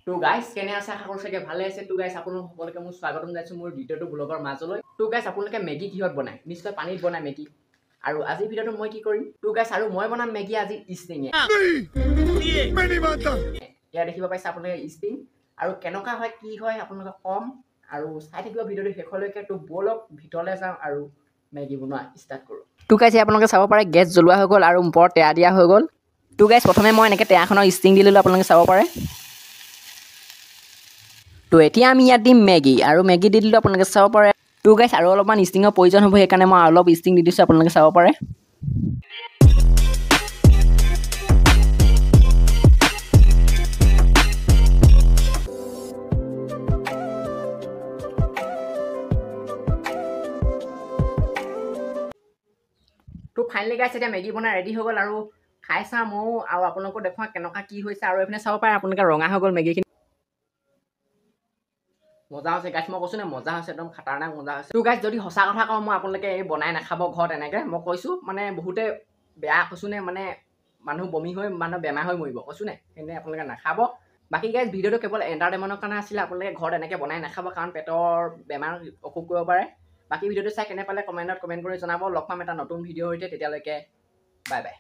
তো গাইজ কেনে আছে আশা কৰোঁ চাগে ভালে আছে। তো গাইজ আপোনালোক সকলোকে মই স্বাগতম জনাইছোঁ মোৰ দ্বিতীয়টো ব্লগৰ মাজলৈ। তো গাইজ আপোনালোকে মেগী কিহত বনায়? নিশ্চয় পানীত বনায় মেগী। আৰু আজিৰ ভিডিঅ'টো মই কি কৰিম? তো গাইজ আৰু মই বনাম মেগী আজি ষ্টিঙে। ইয়াত দেখিব পাইছে আপোনালোকে ষ্টিং আৰু কেনেকুৱা হয় কি হয় আপোনালোকে কম আৰু চাই থাকিব ভিডিঅ'টো শেষলৈকে। তো ব'লক ভিতৰলৈ যাওঁ আৰু মেগী বনোৱা ষ্টাৰ্ট কৰোঁ। তো গাইজ আপোনালোকে চাব পাৰে গেছ জ্বলোৱা হৈ গ'ল আৰু ওপৰত টেয়া দিয়া হৈ গ'ল। তো গাইজ প্ৰথমে মই এনেকৈ টেয়াখনৰ ষ্টিং দি ল'লোঁ, আপোনালোকে চাব পাৰে। তো এতিয়া আমি ইয়াত দিম মেগী আৰু মেগী দি দিলোঁ, আপোনালোকে চাব পাৰে। তো গাইজ আৰু অলপমান ষ্টিঙৰ প্ৰয়োজন হ'ব, সেইকাৰণে মই অলপ ষ্টিং দি দিছোঁ, আপোনালোকে চাব পাৰে। তো ফাইনেলি গাইজ এতিয়া মেগী বনাই ৰেডি হৈ গ'ল আৰু খাই চাওঁ ময়ো আৰু আপোনালোকক দেখুৱাওঁ কেনেকুৱা কি হৈছে। আৰু এইপিনে চাব পাৰে আপোনালোকে ৰঙা হৈ গ'ল মেগীখিনি। মজা হৈছে গাইজ, মই কৈছোঁ নে মজা হৈছে, একদম খাতাৰনাক মজা হৈছে। তো গাইজ যদি সঁচা কথা কওঁ মই আপোনালোকে এই বনাই নাখাব ঘৰত এনেকৈ, মই কৈছোঁ মানে বহুতে বেয়া কৈছোঁ নে মানে মানুহ বমি হৈ মানুহ বেমাৰ হৈ মৰিব কৈছোঁ নে, সেইকাৰণে আপোনালোকে নাখাব। বাকী গাইজ ভিডিঅ'টো কেৱল এণ্টাৰটেইনমেণ্টৰ কাৰণে আছিলে, আপোনালোকে ঘৰত এনেকৈ বনাই নাখাব কাৰণ পেটৰ বেমাৰ অসুখ কৰিব পাৰে। বাকী ভিডিঅ'টো চাই কেনে পালে কমেণ্টত কমেণ্ট কৰি জনাব। লগ পাম এটা নতুন ভিডিঅ'ৰ সৈতে, তেতিয়ালৈকে বাই বাই।